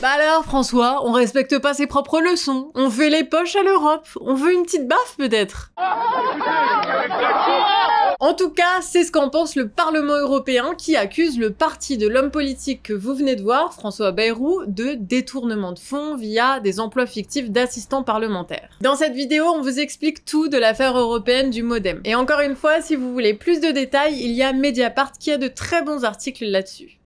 Bah alors François, on respecte pas ses propres leçons, on fait les poches à l'Europe, on veut une petite baffe peut-être. En tout cas, c'est ce qu'en pense le Parlement européen qui accuse le parti de l'homme politique que vous venez de voir, François Bayrou, de détournement de fonds via des emplois fictifs d'assistants parlementaires. Dans cette vidéo, on vous explique tout de l'affaire européenne du Modem. Et encore une fois, si vous voulez plus de détails, il y a Mediapart qui a de très bons articles là-dessus.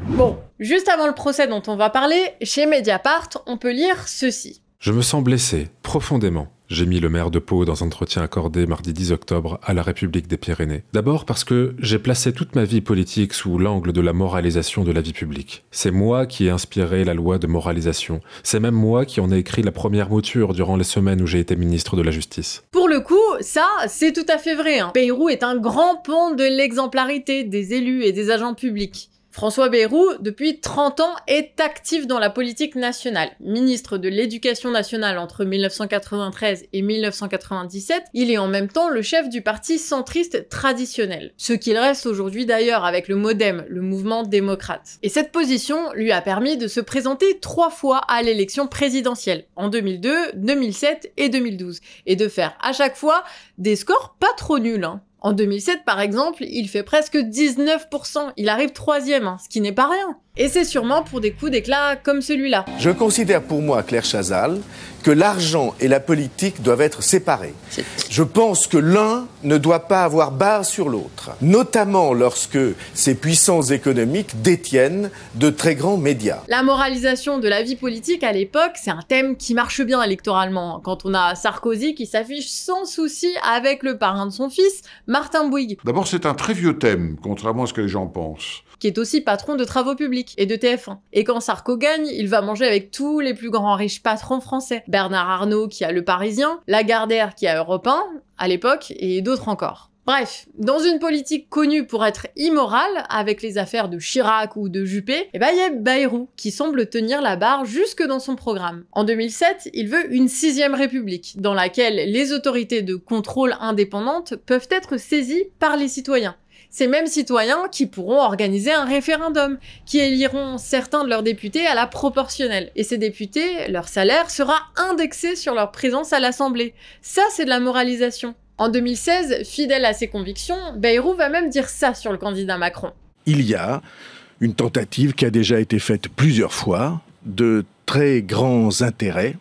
Bon, juste avant le procès dont on va parler, chez Mediapart, on peut lire ceci. Je me sens blessé, profondément. J'ai mis le maire de Pau dans un entretien accordé mardi 10 octobre à la République des Pyrénées. D'abord parce que j'ai placé toute ma vie politique sous l'angle de la moralisation de la vie publique. C'est moi qui ai inspiré la loi de moralisation. C'est même moi qui en ai écrit la première mouture durant les semaines où j'ai été ministre de la Justice. Pour le coup, ça, c'est tout à fait vrai. Bayrou est un grand pont de l'exemplarité des élus et des agents publics. François Bayrou, depuis 30 ans, est actif dans la politique nationale. Ministre de l'Éducation nationale entre 1993 et 1997, il est en même temps le chef du parti centriste traditionnel. Ce qu'il reste aujourd'hui d'ailleurs avec le MoDem, le mouvement démocrate. Et cette position lui a permis de se présenter 3 fois à l'élection présidentielle, en 2002, 2007 et 2012, et de faire à chaque fois des scores pas trop nuls, En 2007, par exemple, il fait presque 19%. Il arrive 3e, ce qui n'est pas rien. Et c'est sûrement pour des coups d'éclat comme celui-là. Je considère pour moi, Claire Chazal, que l'argent et la politique doivent être séparés. Je pense que l'un ne doit pas avoir barre sur l'autre, notamment lorsque ces puissances économiques détiennent de très grands médias. La moralisation de la vie politique à l'époque, c'est un thème qui marche bien électoralement. Quand on a Sarkozy qui s'affiche sans souci avec le parrain de son fils, Martin Bouygues. D'abord, c'est un très vieux thème, contrairement à ce que les gens pensent. Qui est aussi patron de Travaux Publics et de TF1. Et quand Sarko gagne, il va manger avec tous les plus grands riches patrons français. Bernard Arnault qui a Le Parisien, Lagardère qui a Europe 1 à l'époque, et d'autres encore. Bref, dans une politique connue pour être immorale, avec les affaires de Chirac ou de Juppé, il y a Bayrou qui semble tenir la barre jusque dans son programme. En 2007, il veut une 6e république, dans laquelle les autorités de contrôle indépendantes peuvent être saisies par les citoyens. Ces mêmes citoyens qui pourront organiser un référendum, qui éliront certains de leurs députés à la proportionnelle. Et ces députés, leur salaire sera indexé sur leur présence à l'Assemblée. Ça, c'est de la moralisation. En 2016, fidèle à ses convictions, Bayrou va même dire ça sur le candidat Macron. Il y a une tentative qui a déjà été faite plusieurs fois de très grands intérêts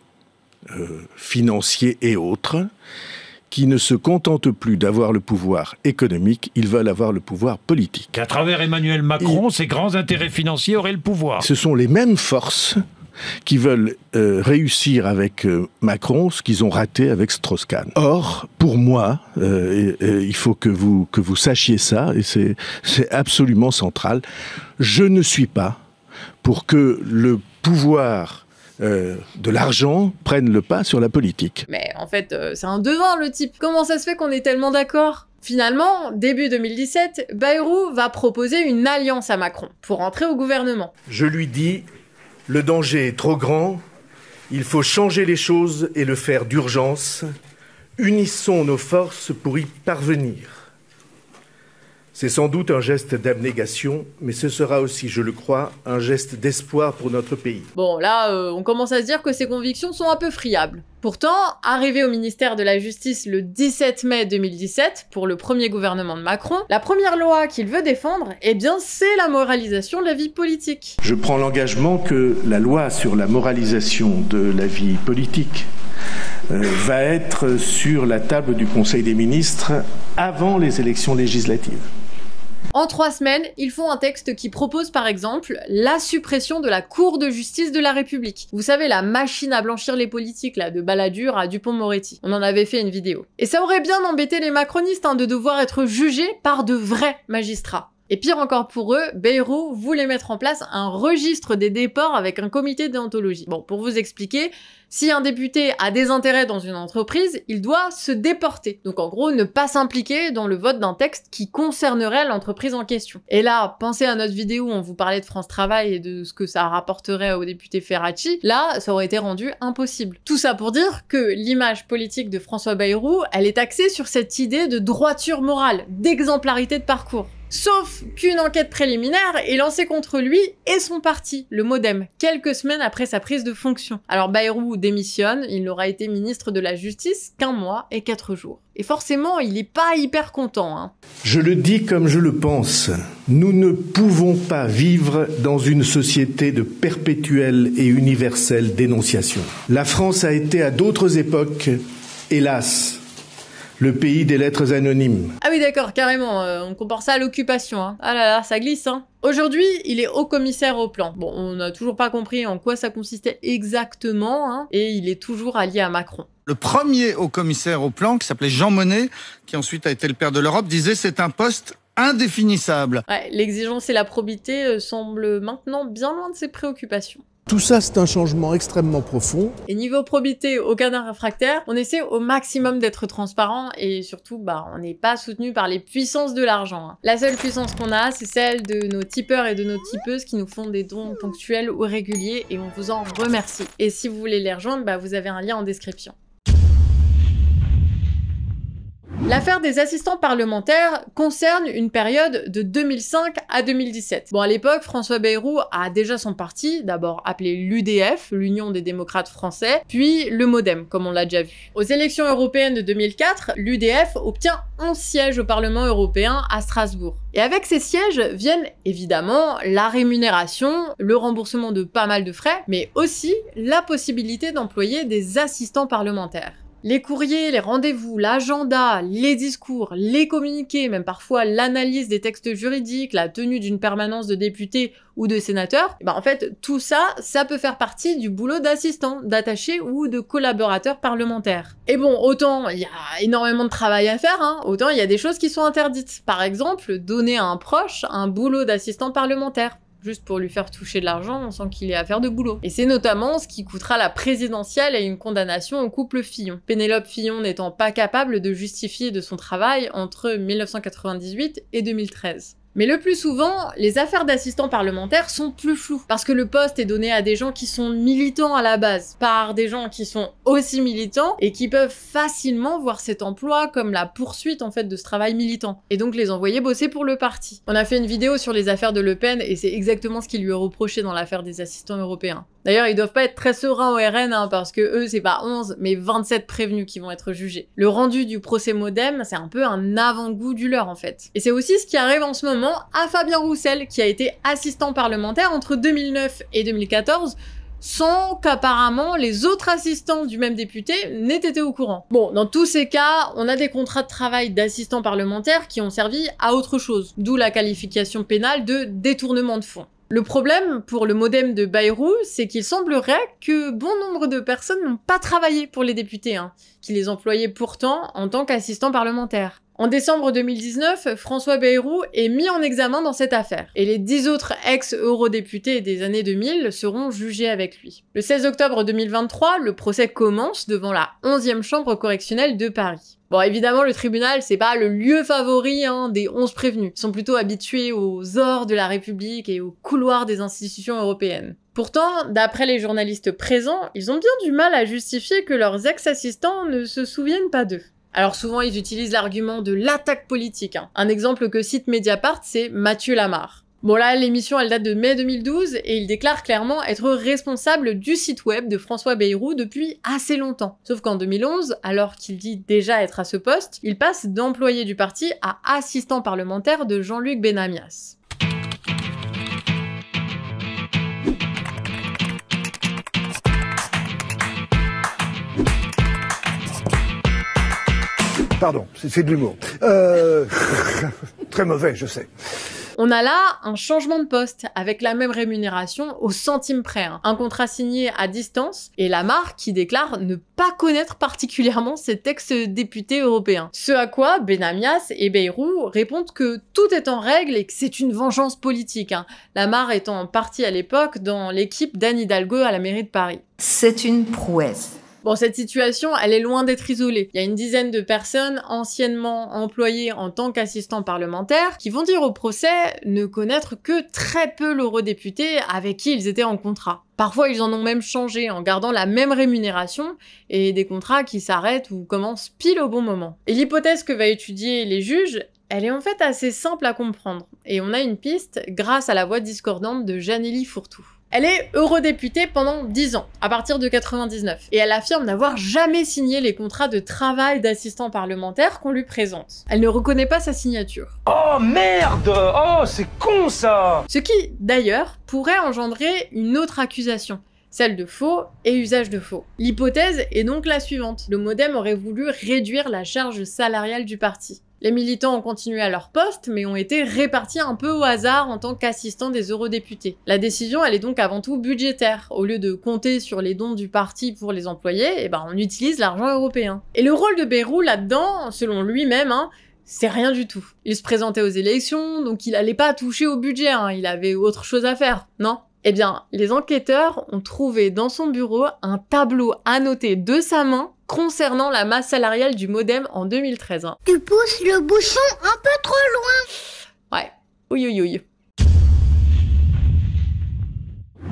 financiers et autres, qui ne se contentent plus d'avoir le pouvoir économique, ils veulent avoir le pouvoir politique. Qu'à travers Emmanuel Macron, ces grands intérêts financiers auraient le pouvoir. Ce sont les mêmes forces qui veulent réussir avec Macron ce qu'ils ont raté avec Strauss-Kahn. Or, pour moi, il faut que vous sachiez ça, et c'est absolument central, je ne suis pas pour que le pouvoir de l'argent prennent le pas sur la politique. Mais en fait, c'est un devin le type. Comment ça se fait qu'on est tellement d'accord ? Finalement, début 2017, Bayrou va proposer une alliance à Macron pour entrer au gouvernement. Je lui dis, le danger est trop grand, il faut changer les choses et le faire d'urgence. Unissons nos forces pour y parvenir. C'est sans doute un geste d'abnégation, mais ce sera aussi, je le crois, un geste d'espoir pour notre pays. Bon, là, on commence à se dire que ses convictions sont un peu friables. Pourtant, arrivé au ministère de la Justice le 17 mai 2017, pour le premier gouvernement de Macron, la première loi qu'il veut défendre, eh bien, c'est la moralisation de la vie politique. Je prends l'engagement que la loi sur la moralisation de la vie politique va être sur la table du Conseil des ministres avant les élections législatives. En 3 semaines, ils font un texte qui propose par exemple la suppression de la Cour de justice de la République. Vous savez, la machine à blanchir les politiques, là, de Balladur à Dupond-Moretti. On en avait fait une vidéo. Et ça aurait bien embêté les macronistes de devoir être jugés par de vrais magistrats. Et pire encore pour eux, Bayrou voulait mettre en place un registre des déports avec un comité de déontologie. Bon, pour vous expliquer, si un député a des intérêts dans une entreprise, il doit se déporter. Donc en gros, ne pas s'impliquer dans le vote d'un texte qui concernerait l'entreprise en question. Et là, pensez à notre vidéo où on vous parlait de France Travail et de ce que ça rapporterait au député Ferracci. Là, ça aurait été rendu impossible. Tout ça pour dire que l'image politique de François Bayrou, elle est axée sur cette idée de droiture morale, d'exemplarité de parcours. Sauf qu'une enquête préliminaire est lancée contre lui et son parti, le MoDem, quelques semaines après sa prise de fonction. Alors Bayrou démissionne, il n'aura été ministre de la Justice qu'1 mois et 4 jours. Et forcément, il est pas hyper content, hein. Je le dis comme je le pense. Nous ne pouvons pas vivre dans une société de perpétuelle et universelle dénonciation. La France a été à d'autres époques, hélas, le pays des lettres anonymes. Ah oui d'accord, carrément, on compare ça à l'occupation, hein. Ah là là, ça glisse, hein. Aujourd'hui, il est haut commissaire au plan. Bon, on n'a toujours pas compris en quoi ça consistait exactement, hein, et il est toujours allié à Macron. Le premier haut commissaire au plan, qui s'appelait Jean Monnet, qui ensuite a été le père de l'Europe, disait c'est un poste indéfinissable. Ouais, l'exigence et la probité semblent maintenant bien loin de ses préoccupations. Tout ça, c'est un changement extrêmement profond. Et niveau probité au canard réfractaire, on essaie au maximum d'être transparent et surtout, on n'est pas soutenu par les puissances de l'argent, hein. La seule puissance qu'on a, c'est celle de nos tipeurs et de nos tipeuses qui nous font des dons ponctuels ou réguliers et on vous en remercie. Et si vous voulez les rejoindre, vous avez un lien en description. L'affaire des assistants parlementaires concerne une période de 2005 à 2017. Bon, à l'époque, François Bayrou a déjà son parti, d'abord appelé l'UDF, l'Union des démocrates français, puis le MoDem, comme on l'a déjà vu. Aux élections européennes de 2004, l'UDF obtient 11 sièges au Parlement européen à Strasbourg. Et avec ces sièges viennent évidemment la rémunération, le remboursement de pas mal de frais, mais aussi la possibilité d'employer des assistants parlementaires. Les courriers, les rendez-vous, l'agenda, les discours, les communiqués, même parfois l'analyse des textes juridiques, la tenue d'une permanence de députés ou de sénateurs, en fait, tout ça, ça peut faire partie du boulot d'assistant, d'attaché ou de collaborateur parlementaire. Et bon, autant il y a énormément de travail à faire, hein, autant il y a des choses qui sont interdites. Par exemple, donner à un proche un boulot d'assistant parlementaire. Juste pour lui faire toucher de l'argent, on sent qu'il est à faire de boulot. Et c'est notamment ce qui coûtera la présidentielle et une condamnation au couple Fillon. Pénélope Fillon n'étant pas capable de justifier de son travail entre 1998 et 2013. Mais le plus souvent, les affaires d'assistants parlementaires sont plus floues, parce que le poste est donné à des gens qui sont militants à la base, par des gens qui sont aussi militants, et qui peuvent facilement voir cet emploi comme la poursuite en fait de ce travail militant, et donc les envoyer bosser pour le parti. On a fait une vidéo sur les affaires de Le Pen, et c'est exactement ce qui lui est reproché dans l'affaire des assistants européens. D'ailleurs, ils doivent pas être très sereins au RN, hein, parce que eux, c'est pas 11, mais 27 prévenus qui vont être jugés. Le rendu du procès MoDem, c'est un peu un avant-goût du leur, en fait. Et c'est aussi ce qui arrive en ce moment à Fabien Roussel, qui a été assistant parlementaire entre 2009 et 2014, sans qu'apparemment les autres assistants du même député n'aient été au courant. Bon, dans tous ces cas, on a des contrats de travail d'assistants parlementaires qui ont servi à autre chose, d'où la qualification pénale de détournement de fonds. Le problème pour le MoDem de Bayrou, c'est qu'il semblerait que bon nombre de personnes n'ont pas travaillé pour les députés, hein, qui les employaient pourtant en tant qu'assistants parlementaires. En décembre 2019, François Bayrou est mis en examen dans cette affaire, et les 10 autres ex-eurodéputés des années 2000 seront jugés avec lui. Le 16 octobre 2023, le procès commence devant la 11e chambre correctionnelle de Paris. Bon, évidemment, le tribunal, c'est pas le lieu favori des 11 prévenus. Ils sont plutôt habitués aux ors de la République et aux couloirs des institutions européennes. Pourtant, d'après les journalistes présents, ils ont bien du mal à justifier que leurs ex-assistants ne se souviennent pas d'eux. Alors souvent, ils utilisent l'argument de l'attaque politique, hein. Un exemple que cite Mediapart, c'est Mathieu Lamarre. Bon là, l'émission, elle date de mai 2012, et il déclare clairement être responsable du site web de François Bayrou depuis assez longtemps. Sauf qu'en 2011, alors qu'il dit déjà être à ce poste, il passe d'employé du parti à assistant parlementaire de Jean-Luc Benamias. Pardon, c'est de l'humour. Très mauvais, je sais. On a là un changement de poste, avec la même rémunération au centime près, hein. Un contrat signé à distance, et Lamarre qui déclare ne pas connaître particulièrement cet ex-député européen. Ce à quoi Benamias et Bayrou répondent que tout est en règle et que c'est une vengeance politique, hein. Lamarre étant en partie à l'époque dans l'équipe d'Anne Hidalgo à la mairie de Paris. C'est une prouesse. Bon, cette situation, elle est loin d'être isolée. Il y a une dizaine de personnes anciennement employées en tant qu'assistants parlementaires qui vont dire au procès ne connaître que très peu l'eurodéputé avec qui ils étaient en contrat. Parfois, ils en ont même changé en gardant la même rémunération et des contrats qui s'arrêtent ou commencent pile au bon moment. Et l'hypothèse que va étudier les juges, elle est en fait assez simple à comprendre. Et on a une piste grâce à la voix discordante de Jeannelie Fourtou. Elle est eurodéputée pendant 10 ans, à partir de 99, et elle affirme n'avoir jamais signé les contrats de travail d'assistant parlementaire qu'on lui présente. Elle ne reconnaît pas sa signature. Oh merde! Oh, c'est con ça! Ce qui, d'ailleurs, pourrait engendrer une autre accusation, celle de faux et usage de faux. L'hypothèse est donc la suivante. Le MoDem aurait voulu réduire la charge salariale du parti. Les militants ont continué à leur poste, mais ont été répartis un peu au hasard en tant qu'assistants des eurodéputés. La décision, elle est donc avant tout budgétaire. Au lieu de compter sur les dons du parti pour les employés, on utilise l'argent européen. Et le rôle de Bayrou là-dedans, selon lui-même, c'est rien du tout. Il se présentait aux élections, donc il allait pas toucher au budget, il avait autre chose à faire, non ? Eh bien, les enquêteurs ont trouvé dans son bureau un tableau annoté de sa main concernant la masse salariale du MoDem en 2013. Tu pousses le bouchon un peu trop loin. Ouais, ouïe ouïe ouïe.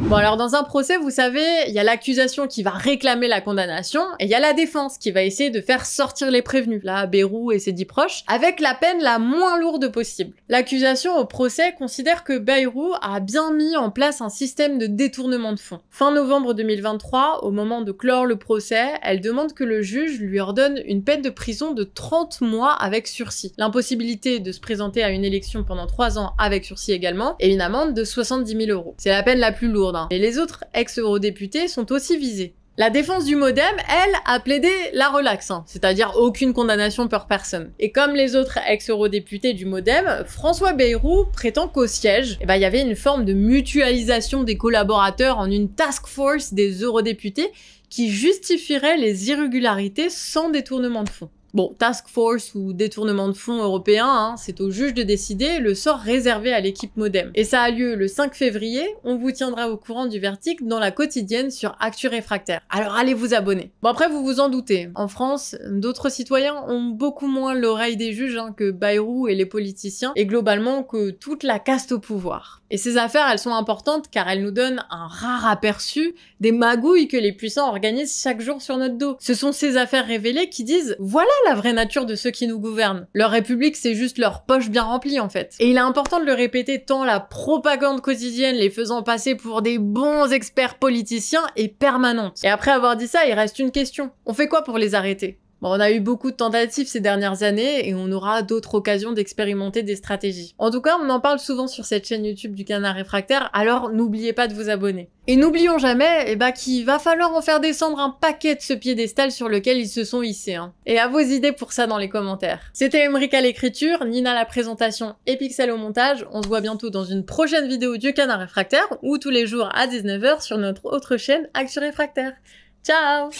Bon alors dans un procès, vous savez, il y a l'accusation qui va réclamer la condamnation, et il y a la défense qui va essayer de faire sortir les prévenus, là, Bayrou et ses 10 proches, avec la peine la moins lourde possible. L'accusation au procès considère que Bayrou a bien mis en place un système de détournement de fonds. Fin novembre 2023, au moment de clore le procès, elle demande que le juge lui ordonne une peine de prison de 30 mois avec sursis, l'impossibilité de se présenter à une élection pendant 3 ans avec sursis également, et une amende de 70 000 €. C'est la peine la plus lourde. Et les autres ex-eurodéputés sont aussi visés. La défense du MoDem, elle, a plaidé la relaxe, c'est-à-dire aucune condamnation per personne. Et comme les autres ex-eurodéputés du MoDem, François Bayrou prétend qu'au siège, il y avait une forme de mutualisation des collaborateurs en une task force des eurodéputés qui justifierait les irrégularités sans détournement de fonds. Bon, task force ou détournement de fonds européen, c'est au juge de décider, le sort réservé à l'équipe MoDem. Et ça a lieu le 5 février, on vous tiendra au courant du verdict dans la quotidienne sur Actu Réfractaire. Alors allez vous abonner. Bon après vous vous en doutez, en France, d'autres citoyens ont beaucoup moins l'oreille des juges que Bayrou et les politiciens, et globalement que toute la caste au pouvoir. Et ces affaires, elles sont importantes car elles nous donnent un rare aperçu des magouilles que les puissants organisent chaque jour sur notre dos. Ce sont ces affaires révélées qui disent « Voilà la vraie nature de ceux qui nous gouvernent. Leur république, c'est juste leur poche bien remplie en fait. » Et il est important de le répéter tant la propagande quotidienne les faisant passer pour des bons experts politiciens est permanente. Et après avoir dit ça, il reste une question. On fait quoi pour les arrêter ? Bon, on a eu beaucoup de tentatives ces dernières années et on aura d'autres occasions d'expérimenter des stratégies. En tout cas, on en parle souvent sur cette chaîne YouTube du Canard Réfractaire, alors n'oubliez pas de vous abonner. Et n'oublions jamais qu'il va falloir en faire descendre un paquet de ce piédestal sur lequel ils se sont hissés. Et à vos idées pour ça dans les commentaires. C'était Emric à l'écriture, Nina à la présentation et Pixel au montage. On se voit bientôt dans une prochaine vidéo du Canard Réfractaire ou tous les jours à 19 h sur notre autre chaîne Actu Réfractaire. Ciao!